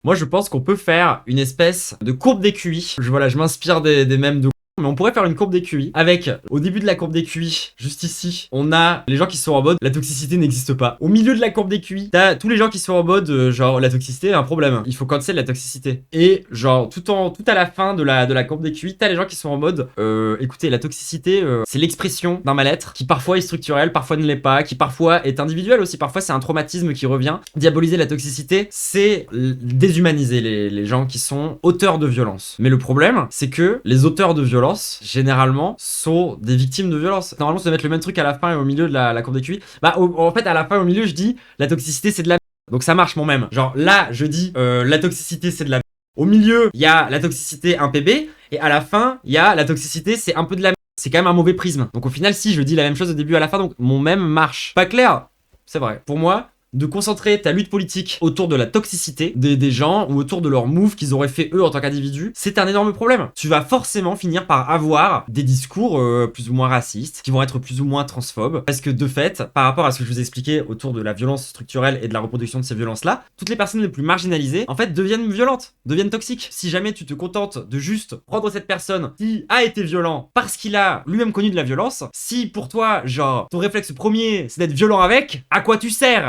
Moi, je pense qu'on peut faire une espèce de courbe des QI. Voilà, je m'inspire des mèmes de mais on pourrait faire une courbe des QI avec, au début de la courbe des QI, juste ici, on a les gens qui sont en mode la toxicité n'existe pas. Au milieu de la courbe des QI, t'as tous les gens qui sont en mode genre la toxicité est un problème. Il faut cancel la toxicité. Et genre tout à la fin de la courbe des QI, t'as les gens qui sont en mode écoutez, la toxicité c'est l'expression d'un mal-être qui parfois est structurel, parfois ne l'est pas, qui parfois est individuel aussi, parfois c'est un traumatisme qui revient. Diaboliser la toxicité, c'est déshumaniser les gens qui sont auteurs de violence. Mais le problème, c'est que les auteurs de violence généralement sont des victimes de violence. Normalement, c'est de mettre le même truc à la fin et au milieu de la courbe des QI. Bah, en fait, à la fin et au milieu, je dis la toxicité, c'est de la merde. Donc ça marche mon même. Genre là, je dis la toxicité, c'est de la merde. Au milieu, il y a la toxicité, un PB. Et à la fin, il y a la toxicité, c'est un peu de la merde. C'est quand même un mauvais prisme. Donc au final, si je dis la même chose au début à la fin, donc mon même marche. Pas clair? C'est vrai. Pour moi, de concentrer ta lutte politique autour de la toxicité des gens ou autour de leurs moves qu'ils auraient fait eux en tant qu'individus, c'est un énorme problème. Tu vas forcément finir par avoir des discours plus ou moins racistes, qui vont être plus ou moins transphobes, parce que de fait, par rapport à ce que je vous ai expliqué autour de la violence structurelle et de la reproduction de ces violences-là, toutes les personnes les plus marginalisées, en fait, deviennent violentes, deviennent toxiques. Si jamais tu te contentes de juste prendre cette personne qui a été violent parce qu'il a lui-même connu de la violence, si pour toi, genre, ton réflexe premier, c'est d'être violent avec, à quoi tu sers?